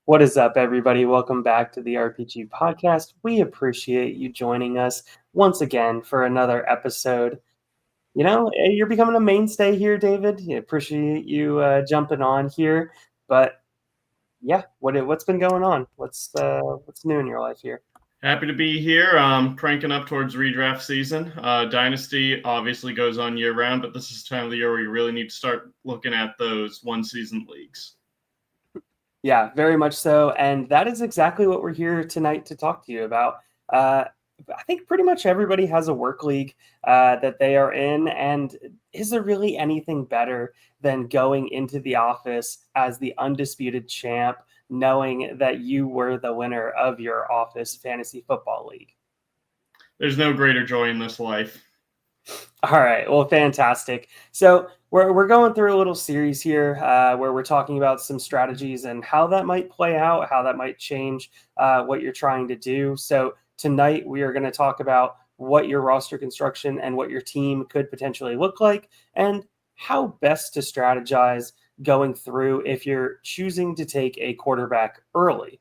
What is up, everybody? Welcome back to the RPG podcast. We appreciate you joining us once again for another episode. You're becoming a mainstay here, David. Appreciate you jumping on here. But yeah, what's been going on? What's new in your life here? Happy to be here. Cranking up towards redraft season. Dynasty obviously goes on year round, but this is the time of the year where you really need to start looking at those one season leagues. Yeah, very much so. And that is exactly what we're here tonight to talk to you about. Uh, I think pretty much everybody has a work league that they are in. And is there really anything better than going into the office as the undisputed champ, knowing that you were the winner of your office fantasy football league? There's no greater joy in this life. All right. Well, fantastic. So we're going through a little series here where we're talking about some strategies and how that might play out, how that might change what you're trying to do. So tonight we are going to talk about what your roster construction and what your team could potentially look like, and how best to strategize going through if you're choosing to take a quarterback early.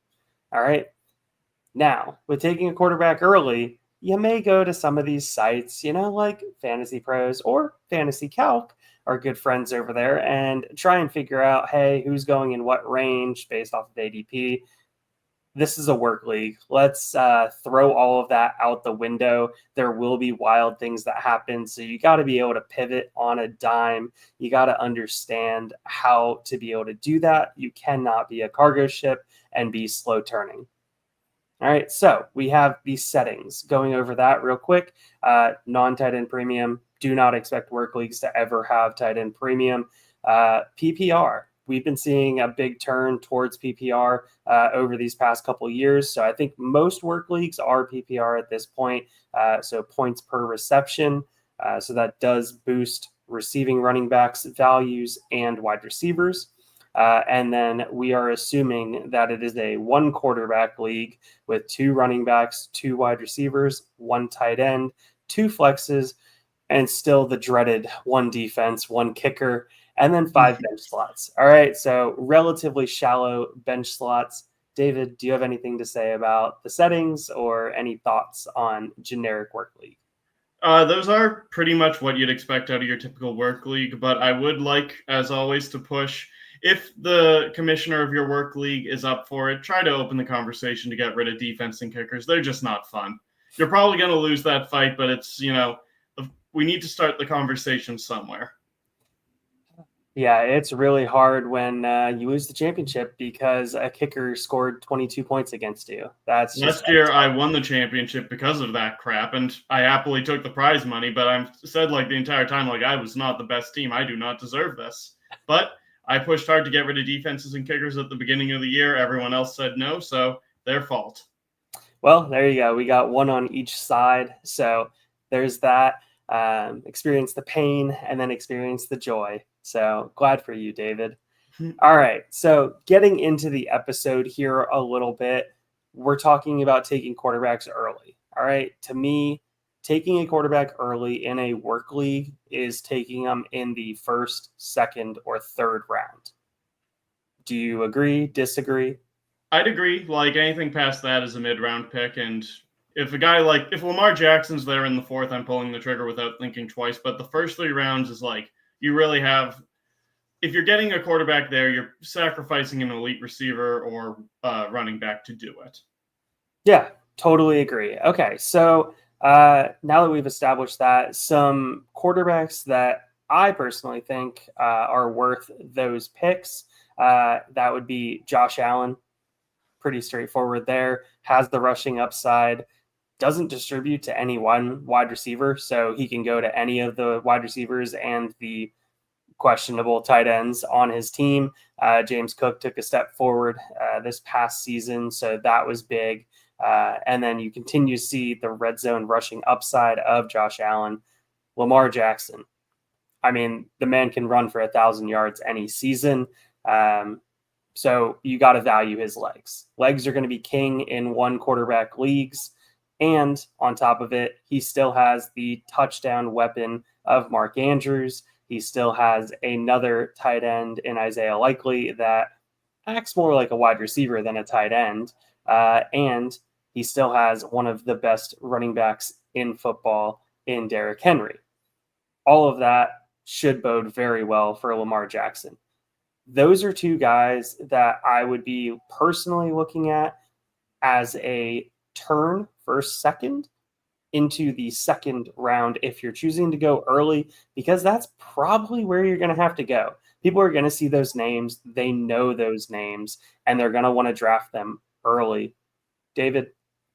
All right. Now, with taking a quarterback early, you may go to some of these sites, like Fantasy Pros or Fantasy Calc, our good friends over there, and try and figure out, hey, who's going in what range based off of ADP. This is a work league. Let's throw all of that out the window. There will be wild things that happen. So you got to be able to pivot on a dime. You got to understand how to be able to do that. You cannot be a cargo ship and be slow turning. All right, so we have these settings. Going over that real quick. Non-tight end premium. Do not expect work leagues to ever have tight end premium. PPR. We've been seeing a big turn towards PPR over these past couple years. So I think most work leagues are PPR at this point. So points per reception. So that does boost receiving running backs values and wide receivers. And then we are assuming that it is a one quarterback league with two running backs, two wide receivers, one tight end, two flexes, and still the dreaded one defense, one kicker, and then five bench slots. All right. So relatively shallow bench slots. David, do you have anything to say about the settings or any thoughts on generic work league? Those are pretty much what you'd expect out of your typical work league, but I would like, as always, to push. If the commissioner of your work league is up for it, try to open the conversation to get rid of defense and kickers. They're just not fun. You're probably going to lose that fight, but we need to start the conversation somewhere. Yeah, it's really hard when you lose the championship because a kicker scored 22 points against you. That's just Last year, I won the championship because of that crap, and I happily took the prize money. But I've said the entire time, I was not the best team. I do not deserve this. But I pushed hard to get rid of defenses and kickers at the beginning of the year. Everyone else said no, so their fault. Well, there you go. We got one on each side. So there's that. Experience the pain and then experience the joy. So glad for you, David. All right. So getting into the episode here a little bit, we're talking about taking quarterbacks early. All right. To me, taking a quarterback early in a work league is taking them in the first, second, or third round. Do you agree? Disagree? I'd agree. Anything past that is a mid-round pick, and if if Lamar Jackson's there in the fourth, I'm pulling the trigger without thinking twice. But the first three rounds is you really have. If you're getting a quarterback there, you're sacrificing an elite receiver or running back to do it. Yeah, totally agree. Okay, so now that we've established that, some quarterbacks that I personally think are worth those picks, that would be Josh Allen. Pretty straightforward there. Has the rushing upside. Doesn't distribute to any one wide receiver, so he can go to any of the wide receivers and the questionable tight ends on his team. James Cook took a step forward this past season, so that was big. And then you continue to see the red zone rushing upside of Josh Allen. Lamar Jackson. I mean, the man can run for 1,000 yards any season. So you got to value his legs. Legs are going to be king in one quarterback leagues. And on top of it, he still has the touchdown weapon of Mark Andrews. He still has another tight end in Isaiah Likely that acts more like a wide receiver than a tight end. And he still has one of the best running backs in football in Derrick Henry. All of that should bode very well for Lamar Jackson. Those are two guys that I would be personally looking at as a turn first, second into the second round if you're choosing to go early, because that's probably where you're going to have to go. People are going to see those names, they know those names, and they're going to want to draft them early. David,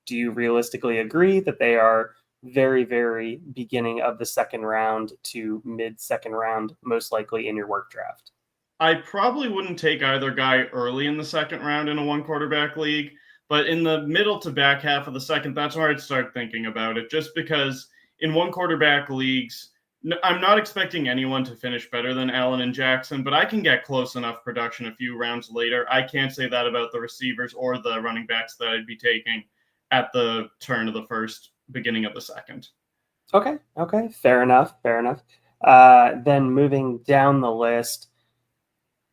do you realistically agree that they are very, very beginning of the second round to mid second round, most likely in your work draft? I probably wouldn't take either guy early in the second round in a one quarterback league, but in the middle to back half of the second, that's where I'd start thinking about it. Just because in one quarterback leagues, I'm not expecting anyone to finish better than Allen and Jackson, but I can get close enough production a few rounds later. I can't say that about the receivers or the running backs that I'd be taking at the turn of the first, beginning of the second. Okay, okay, fair enough, fair enough. Then moving down the list,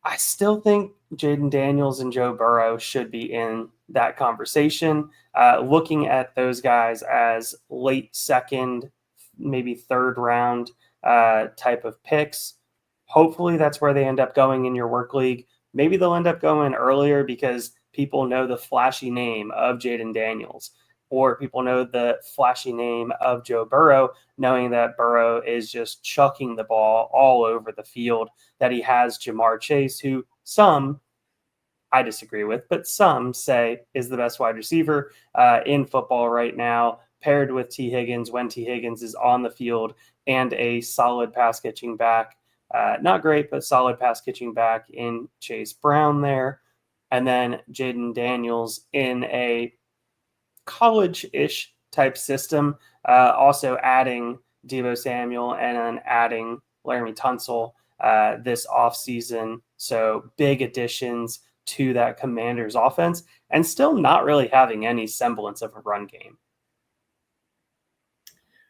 I still think Jaden Daniels and Joe Burrow should be in that conversation. Looking at those guys as late second, maybe third round type of picks. Hopefully, that's where they end up going in your work league. Maybe they'll end up going earlier because people know the flashy name of Jaden Daniels, or people know the flashy name of Joe Burrow, knowing that Burrow is just chucking the ball all over the field, that he has Jamar Chase, who some I disagree with, but some say is the best wide receiver in football right now, paired with T. Higgins when T. Higgins is on the field, and a solid pass catching back. Not great, but solid pass catching back in Chase Brown there. And then Jaden Daniels in a college-ish type system, also adding Deebo Samuel and then adding Laramie Tunsil this offseason. So big additions to that Commanders offense and still not really having any semblance of a run game.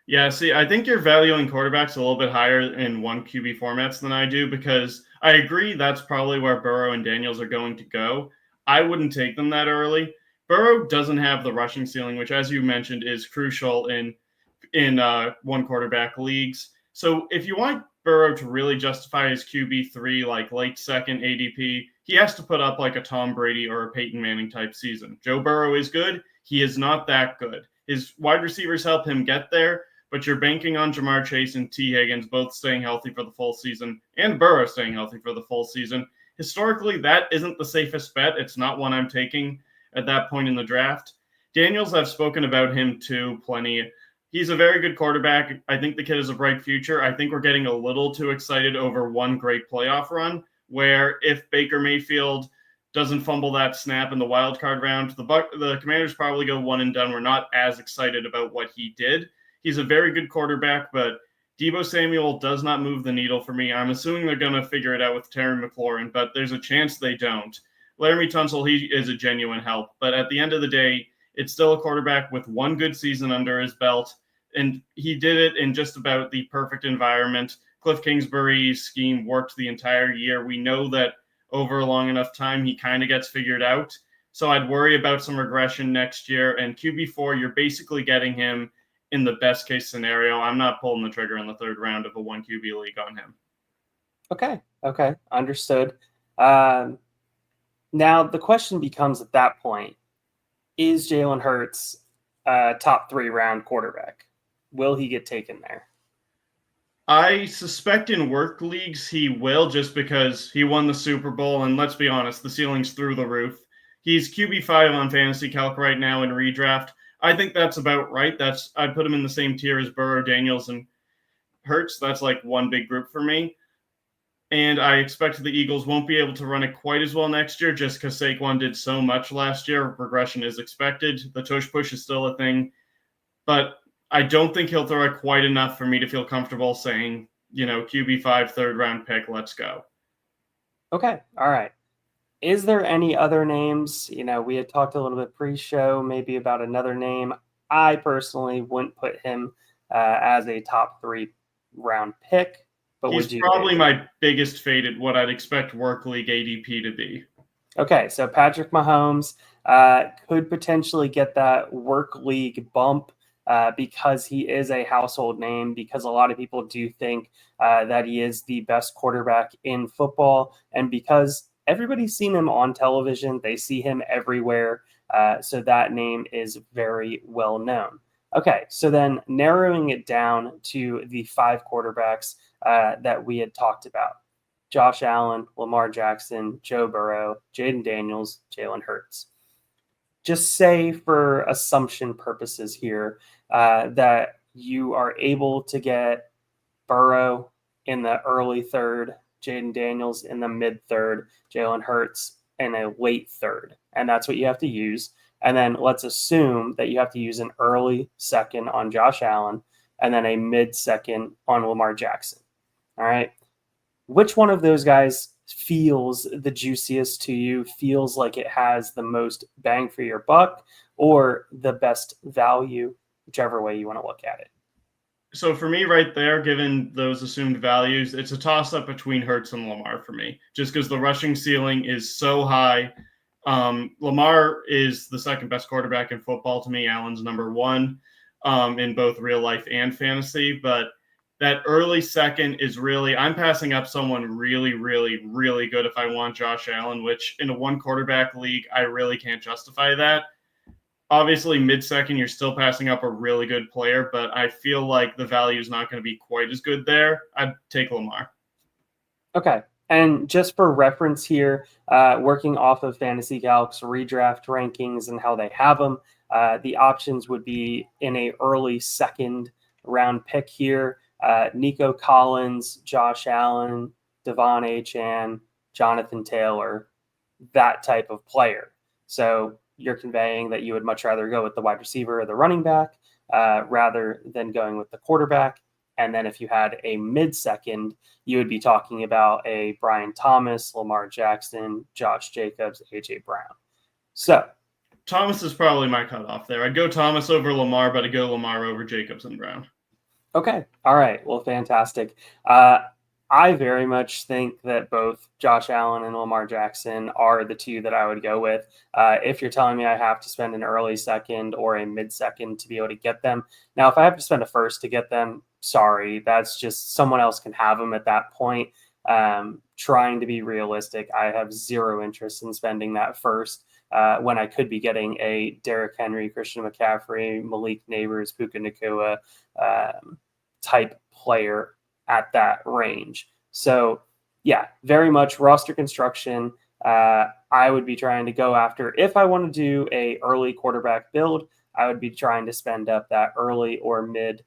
Yeah, see, I think you're valuing quarterbacks a little bit higher in one QB formats than I do because I agree that's probably where Burrow and Daniels are going to go. I wouldn't take them that early. Burrow doesn't have the rushing ceiling, which, as you mentioned, is crucial in one quarterback leagues. So if you want Burrow to really justify his QB3, like late second ADP, he has to put up like a Tom Brady or a Peyton Manning type season. Joe Burrow is good. He is not that good. His wide receivers help him get there, but you're banking on Jamar Chase and T. Higgins both staying healthy for the full season and Burrow staying healthy for the full season. Historically, that isn't the safest bet. It's not one I'm taking at that point in the draft. Daniels, I've spoken about him too plenty. He's a very good quarterback. I think the kid has a bright future. I think we're getting a little too excited over one great playoff run, where if Baker Mayfield doesn't fumble that snap in the wild card round, the Commanders probably go one and done. We're not as excited about what he did. He's a very good quarterback, but Deebo Samuel does not move the needle for me. I'm assuming they're going to figure it out with Terry McLaurin, but there's a chance they don't. Laramie Tunsil, he is a genuine help, but at the end of the day, it's still a quarterback with one good season under his belt, and he did it in just about the perfect environment. Cliff Kingsbury's scheme worked the entire year. We know that over a long enough time, he kind of gets figured out. So I'd worry about some regression next year. And QB4, you're basically getting him in the best case scenario. I'm not pulling the trigger in the third round of a one QB league on him. Okay, understood. Now the question becomes at that point, is Jalen Hurts a top 3 round quarterback? Will he get taken there? I suspect in work leagues he will, just because he won the Super Bowl, and let's be honest, the ceiling's through the roof. He's QB5 on Fantasy Calc right now in redraft. I think that's about right. I'd put him in the same tier as Burrow, Daniels, and Hurts. That's like one big group for me. And I expect the Eagles won't be able to run it quite as well next year just because Saquon did so much last year. Regression is expected. The tush push is still a thing. But I don't think he'll throw it quite enough for me to feel comfortable saying, QB5 third round pick, let's go. Okay, all right. Is there any other names? We had talked a little bit pre-show, maybe about another name. I personally wouldn't put him as a top 3 round pick, but He's would you? Probably my biggest fade at what I'd expect work league ADP to be. Okay, so Patrick Mahomes could potentially get that work league bump because he is a household name, because a lot of people do think that he is the best quarterback in football, and because everybody's seen him on television, they see him everywhere. So that name is very well known. Okay, so then narrowing it down to the five quarterbacks that we had talked about. Josh Allen, Lamar Jackson, Joe Burrow, Jaden Daniels, Jalen Hurts. Just say, for assumption purposes here, that you are able to get Burrow in the early third, Jaden Daniels in the mid third, Jalen Hurts in a late third. And that's what you have to use. And then let's assume that you have to use an early second on Josh Allen and then a mid second on Lamar Jackson. All right. Which one of those guys feels the juiciest to you, feels like it has the most bang for your buck or the best value, whichever way you want to look at it? So for me, right there, given those assumed values, it's a toss-up between Hurts and Lamar for me, just because the rushing ceiling is so high. Lamar is the second best quarterback in football to me. Allen's number one in both real life and fantasy. But that early second is really, I'm passing up someone really, really, really good if I want Josh Allen, which in a one quarterback league, I really can't justify that. Obviously, mid-second, you're still passing up a really good player, but I feel like the value is not going to be quite as good there. I'd take Lamar. Okay. And just for reference here, working off of Fantasy Calc's redraft rankings and how they have them, the options would be in a early second round pick here. Nico Collins, Josh Allen, Devon Achan, Jonathan Taylor, that type of player. So you're conveying that you would much rather go with the wide receiver or the running back rather than going with the quarterback. And then if you had a mid-second, you would be talking about a Brian Thomas, Lamar Jackson, Josh Jacobs, A.J. Brown. So Thomas is probably my cutoff there. I'd go Thomas over Lamar, but I'd go Lamar over Jacobs and Brown. okay. All right. Well, fantastic. I very much think that both Josh Allen and Lamar Jackson are the two that I would go with. If you're telling me I have to spend an early second or a mid second to be able to get them. Now, if I have to spend a first to get them, sorry, that's just someone else can have them at that point. Trying to be realistic, I have zero interest in spending that first when I could be getting a Derrick Henry, Christian McCaffrey, Malik Neighbors, Puka Nacua type player at that range. So, yeah, very much roster construction. I would be trying to go after, if I want to do a early quarterback build, I would be trying to spend up that early or mid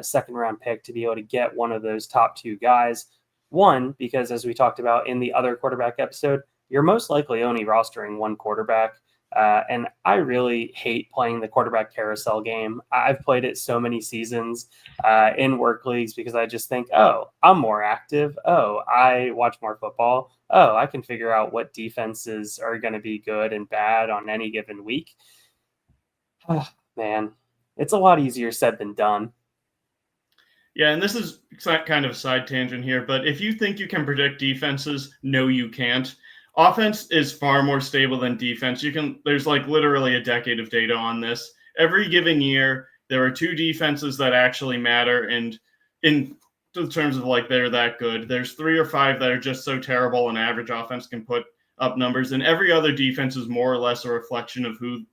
second round pick to be able to get one of those top two guys. One, because as we talked about in the other quarterback episode, you're most likely only rostering one quarterback. And I really hate playing the quarterback carousel game. I've played it so many seasons in work leagues because I just think, oh, I'm more active. Oh, I watch more football. Oh, I can figure out what defenses are going to be good and bad on any given week. Man, it's a lot easier said than done. Yeah, and this is kind of a side tangent here, but if you think you can predict defenses, no, you can't. Offense is far more stable than defense. There's like literally a decade of data on this. Every given year, there are two defenses that actually matter, and in terms of like they're that good. There's three or five that are just so terrible an average offense can put up numbers, and every other defense is more or less a reflection of who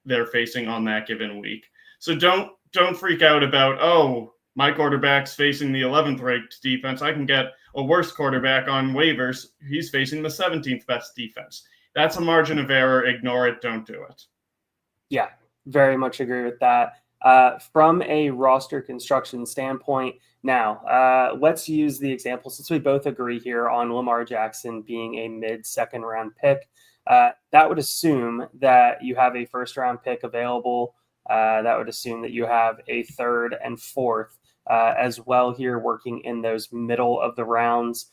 they're facing on that given week. So don't freak out about, oh, my quarterback's facing the 11th ranked defense. I can get a worse quarterback on waivers. He's facing the 17th best defense. That's a margin of error. Ignore it. Don't do it. Yeah, very much agree with that. From a roster construction standpoint, now let's use the example, since we both agree here on Lamar Jackson being a mid-second round pick. That would assume that you have a first round pick available. That would assume that you have a third and fourth as well here, working in those middle of the rounds.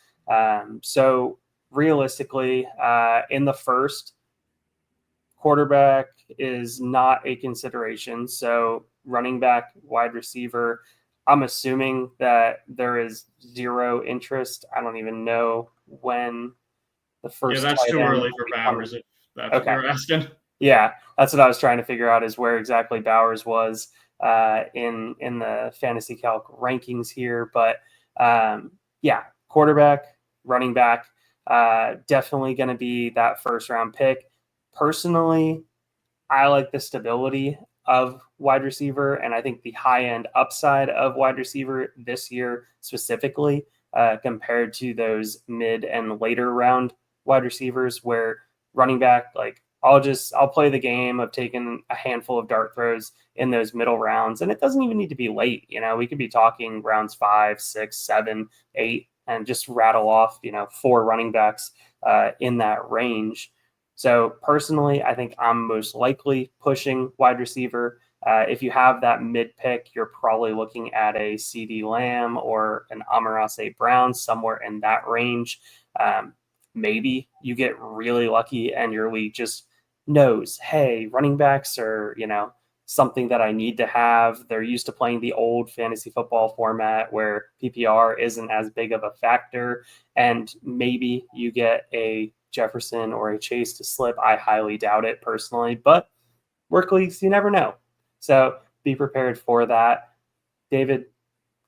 So realistically, in the first, quarterback is not a consideration. So running back, wide receiver, I'm assuming that there is zero interest. I don't even know when the Yeah, first that's tight too end early will for be coming. Bowers, if that's what Okay. you're asking. Yeah, that's what I was trying to figure out is where exactly Bowers was in the fantasy calc rankings here. But yeah, quarterback, running back, definitely going to be that first round pick. Personally, I like the stability of wide receiver, and I think the high end upside of wide receiver this year specifically, compared to those mid and later round wide receivers, where running back, like I'll play the game of taking a handful of dart throws in those middle rounds, and it doesn't even need to be late. We could be talking rounds 5, 6, 7, 8, and just rattle off 4 running backs in that range. So personally, I think I'm most likely pushing wide receiver. If you have that mid pick, you're probably looking at a CD Lamb or an Amon-Ra St. Brown, somewhere in that range. Maybe you get really lucky and your league just knows, hey, running backs are, something that I need to have. They're used to playing the old fantasy football format where PPR isn't as big of a factor. And maybe you get a Jefferson or a Chase to slip. I highly doubt it personally, but work leagues, you never know. So be prepared for that. David,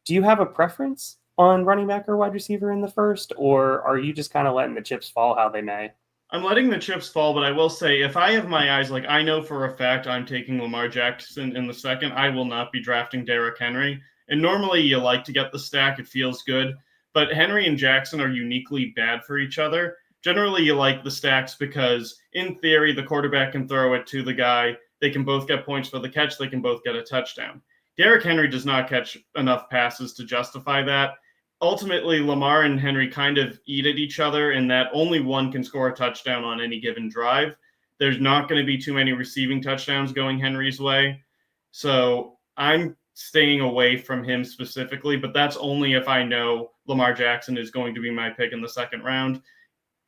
do you have a preference on running back or wide receiver in the first, or are you just kind of letting the chips fall how they may? I'm letting the chips fall, but I will say if I have my eyes, like I know for a fact I'm taking Lamar Jackson in the second, I will not be drafting Derrick Henry. And normally you like to get the stack, it feels good. But Henry and Jackson are uniquely bad for each other. Generally, you like the stacks because, in theory, the quarterback can throw it to the guy. They can both get points for the catch. They can both get a touchdown. Derrick Henry does not catch enough passes to justify that. Ultimately, Lamar and Henry kind of eat at each other in that only one can score a touchdown on any given drive. There's not going to be too many receiving touchdowns going Henry's way. So I'm staying away from him specifically, but that's only if I know Lamar Jackson is going to be my pick in the second round.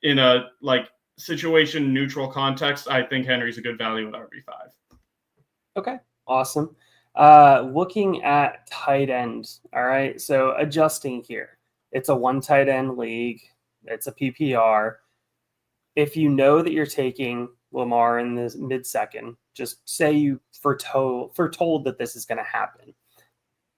In a situation neutral context, I think Henry's a good value at RB5. Okay, awesome. Looking at tight ends. All right, so adjusting here. It's a one tight end league. It's a PPR. If you know that you're taking Lamar in the mid second, just say you foretold that this is going to happen.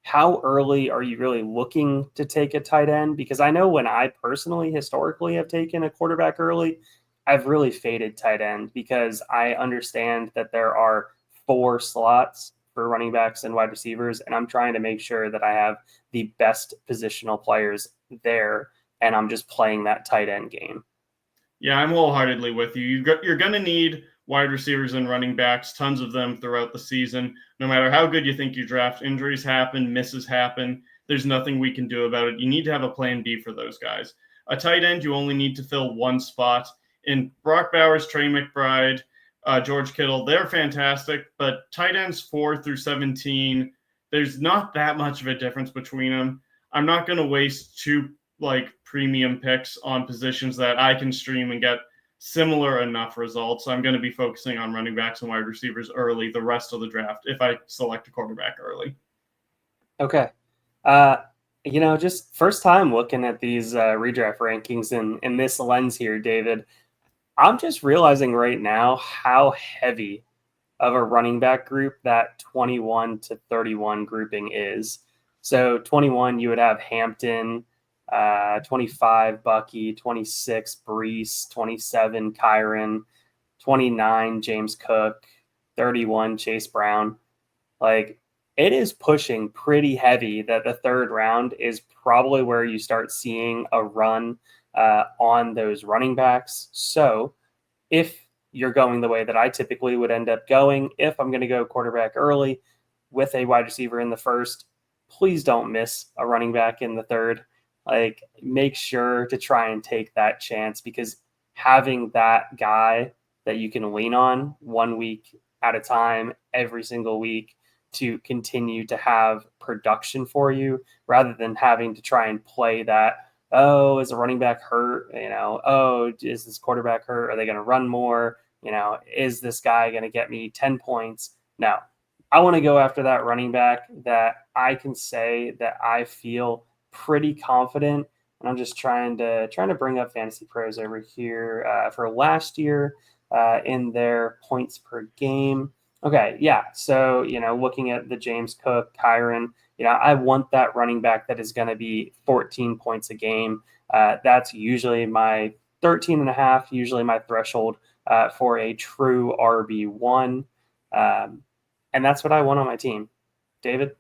How early are you really looking to take a tight end? Because I know when I personally, historically, have taken a quarterback early, I've really faded tight end because I understand that there are 4 slots for running backs and wide receivers, and I'm trying to make sure that I have the best positional players there, and I'm just playing that tight end game. Yeah, I'm wholeheartedly with you. You're going to need wide receivers and running backs, tons of them throughout the season. No matter how good you think you draft, injuries happen, misses happen. There's nothing we can do about it. You need to have a plan B for those guys. A tight end, you only need to fill one spot. In Brock Bowers, Trey McBride, George Kittle, they're fantastic. But tight ends 4 through 17, there's not that much of a difference between them. I'm not going to waste 2 premium picks on positions that I can stream and get similar enough results. I'm going to be focusing on running backs and wide receivers early the rest of the draft if I select a quarterback early. Okay. Just first time looking at these redraft rankings in this lens here, David. I'm just realizing right now how heavy of a running back group that 21 to 31 grouping is. So 21, you would have Hampton, 25, Bucky, 26, Brees, 27, Kyron, 29, James Cook, 31, Chase Brown. Like, it is pushing pretty heavy that the third round is probably where you start seeing a run on those running backs. So if you're going the way that I typically would end up going, if I'm going to go quarterback early with a wide receiver in the first, please don't miss a running back in the third. Like, make sure to try and take that chance, because having that guy that you can lean on 1 week at a time, every single week, to continue to have production for you, rather than having to try and play that, oh, is a running back hurt? Oh, is this quarterback hurt? Are they going to run more? Is this guy going to get me 10 points? No, I want to go after that running back that I can say that I feel pretty confident And I'm just trying to bring up Fantasy Pros over here for last year in their points per game. Okay, yeah. So looking at the James Cook, Kyron, I want that running back that is going to be 14 points a game. That's usually my 13 and a half, usually my threshold for a true RB1. And that's what I want on my team. David,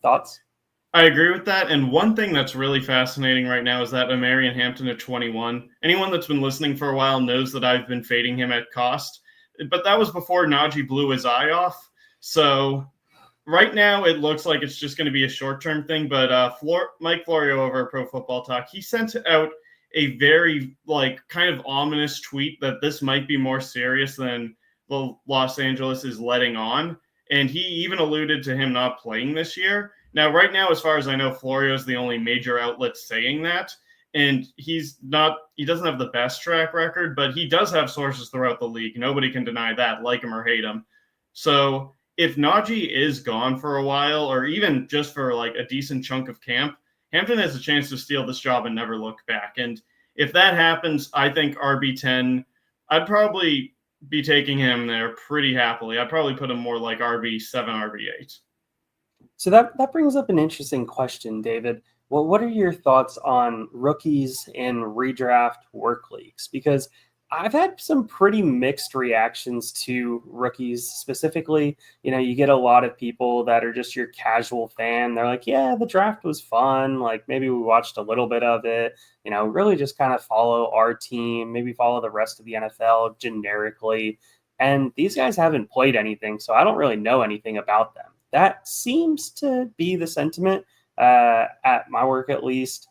thoughts? I agree with that. And one thing that's really fascinating right now is that Amarian Hampton at 21. Anyone that's been listening for a while knows that I've been fading him at cost, but that was before Najee blew his eye off. So right now it looks like it's just going to be a short-term thing. But Mike Florio over at Pro Football Talk, he sent out a very kind of ominous tweet that this might be more serious than the Los Angeles is letting on. And he even alluded to him not playing this year. Now, right now, as far as I know, Florio is the only major outlet saying that. And he doesn't have the best track record, but he does have sources throughout the league. Nobody can deny that, like him or hate him. So if Najee is gone for a while, or even just for a decent chunk of camp, Hampton has a chance to steal this job and never look back. And if that happens, I think RB10, I'd probably be taking him there pretty happily. I'd probably put him more like RB7, RB8. So that brings up an interesting question, David. Well, what are your thoughts on rookies in redraft work leagues? Because I've had some pretty mixed reactions to rookies specifically. You get a lot of people that are just your casual fan. They're like, yeah, the draft was fun. Like maybe we watched a little bit of it, really just kind of follow our team, maybe follow the rest of the NFL generically. And these guys haven't played anything, so I don't really know anything about them. That seems to be the sentiment at my work, at least.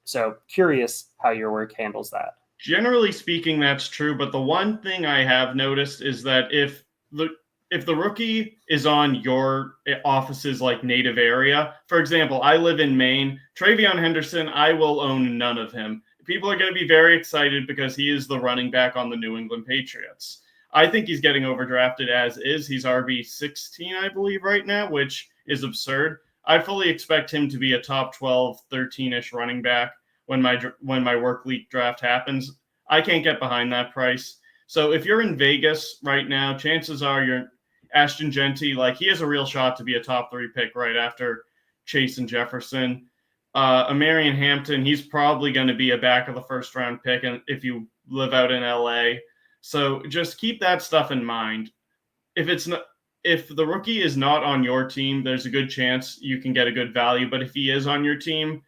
So curious how your work handles that. Generally speaking, that's true. But the one thing I have noticed is that if the rookie is on your office's native area, for example, I live in Maine, Travion Henderson, I will own none of him. People are going to be very excited because he is the running back on the New England Patriots. I think he's getting overdrafted as is. He's RB16, I believe, right now, which is absurd. I fully expect him to be a top 12, 13-ish running back when my work league draft happens. I can't get behind that price. So if you're in Vegas right now, chances are you're Ashton Genty. He has a real shot to be a top 3 pick right after Chase and Jefferson. Amarian Hampton, he's probably going to be a back of the first round pick, and if you live out in LA. So just keep that stuff in mind. If the rookie is not on your team, there's a good chance you can get a good value. But if he is on your team,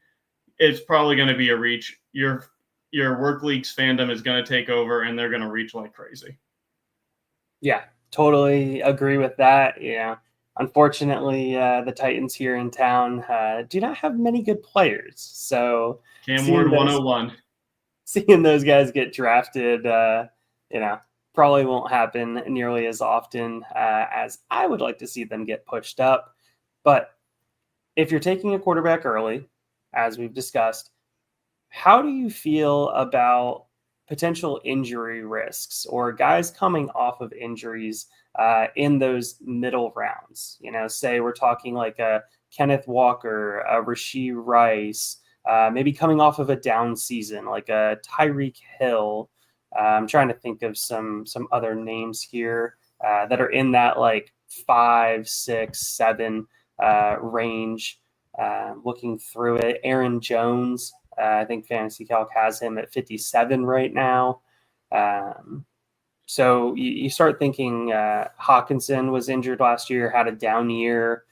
it's probably going to be a reach. Your work league's fandom is going to take over, and they're going to reach like crazy. Yeah, totally agree with that. Unfortunately, the Titans here in town do not have many good players. So Cam Ward 101. Seeing those guys get drafted, probably won't happen nearly as often as I would like to see them get pushed up. But if you're taking a quarterback early, as we've discussed, how do you feel about potential injury risks or guys coming off of injuries in those middle rounds? Say we're talking like a Kenneth Walker, a Rashee Rice, maybe coming off of a down season, like a Tyreek Hill. I'm trying to think of some other names here that are in that 5, 6, 7 range. Looking through it, Aaron Jones, I think Fantasy Calc has him at 57 right now. So you start thinking Hawkinson was injured last year, had a down year.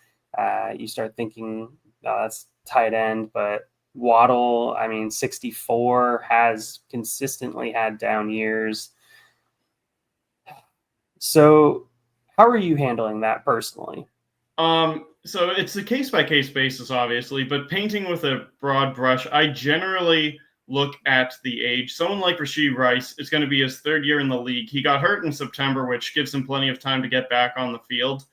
You start thinking that's tight end, but Waddle, 64, has consistently had down years. So how are you handling that personally? So it's a case-by-case basis, obviously, but painting with a broad brush, I generally look at the age. Someone like Rashee Rice, it's going to be his 3rd year in the league. He got hurt in September, which gives him plenty of time to get back on the field.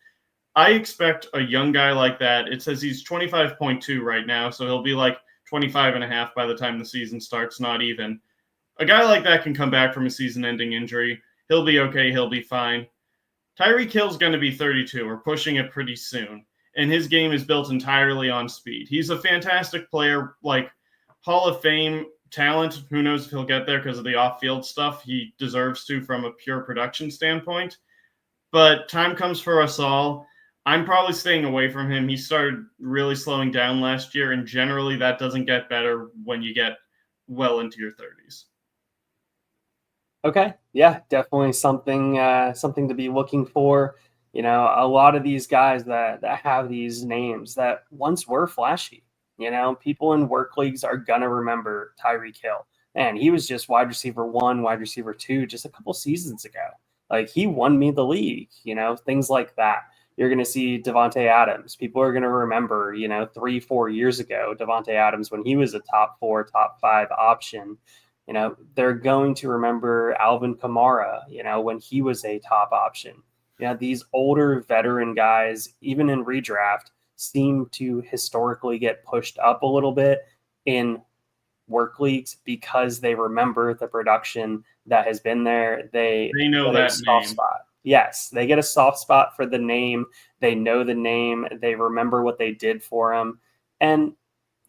I expect a young guy like that. It says he's 25.2 right now, so he'll be 25.5 by the time the season starts, not even. A guy like that can come back from a season-ending injury. He'll be okay. He'll be fine. Tyreek Hill's going to be 32 or pushing it pretty soon, and his game is built entirely on speed. He's a fantastic player, Hall of Fame talent. Who knows if he'll get there because of the off-field stuff. He deserves to from a pure production standpoint. But time comes for us all. I'm probably staying away from him. He started really slowing down last year, and generally that doesn't get better when you get well into your 30s. Okay, yeah, definitely something to be looking for. A lot of these guys that have these names that once were flashy. People in work leagues are gonna remember Tyreek Hill, and he was just wide receiver 1, wide receiver 2 just a couple seasons ago. Like, he won me the league. Things like that. You're going to see Devontae Adams. People are going to remember, 3-4 years ago, Devontae Adams, when he was a top 4, top 5 option. They're going to remember Alvin Kamara, when he was a top option. These older veteran guys, even in redraft, seem to historically get pushed up a little bit in work leagues because they remember the production that has been there. They know get a that soft name. spot. Yes, they get a soft spot for the name. They know the name. They remember what they did for them. And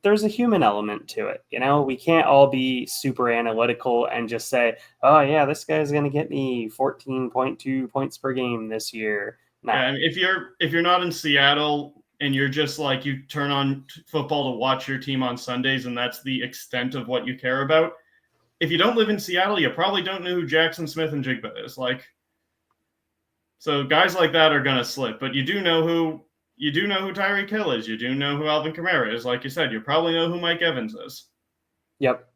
there's a human element to it. We can't all be super analytical and just say, oh, yeah, this guy's going to get me 14.2 points per game this year. No. Yeah, I mean, if you're not in Seattle and you're just like, you turn on football to watch your team on Sundays and that's the extent of what you care about, if you don't live in Seattle, you probably don't know who Jackson Smith and Jigba is. So guys like that are gonna slip, but you do know who Tyreek Hill is. You do know who Alvin Kamara is. Like you said, you probably know who Mike Evans is. Yep,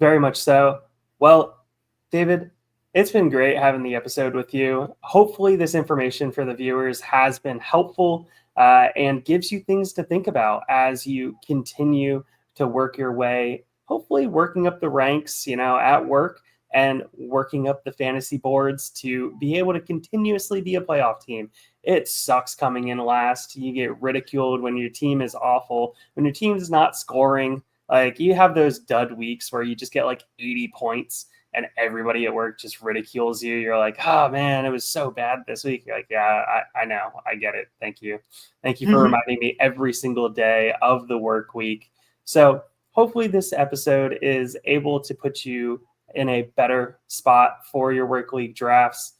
very much so. Well, David, it's been great having the episode with you. Hopefully this information for the viewers has been helpful and gives you things to think about as you continue to work your way, hopefully working up the ranks, at work and working up the fantasy boards to be able to continuously be a playoff team. It sucks coming in last. You get ridiculed when your team is awful, when your team is not scoring. Like, you have those dud weeks where you just get like 80 points and everybody at work just ridicules you. You're like, oh man, it was so bad this week. You're like, yeah, I know. I get it. Thank you. Thank you for reminding me every single day of the work week. So hopefully this episode is able to put you in a better spot for your work league drafts.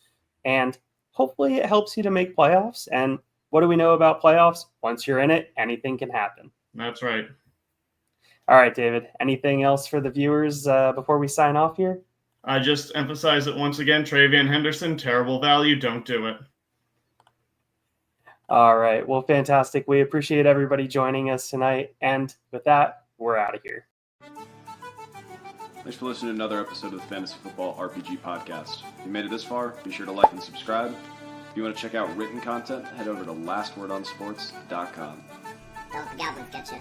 And hopefully it helps you to make playoffs. And what do we know about playoffs? Once you're in it, anything can happen. That's right. All right, David, anything else for the viewers before we sign off here? I just emphasize it once again. Travion Henderson, terrible value. Don't do it. All right. Well, fantastic. We appreciate everybody joining us tonight. And with that, we're out of here. Thanks for listening to another episode of the Fantasy Football RPG Podcast. If you made it this far, be sure to like and subscribe. If you want to check out written content, head over to lastwordonsports.com. Don't let the Goblins get you.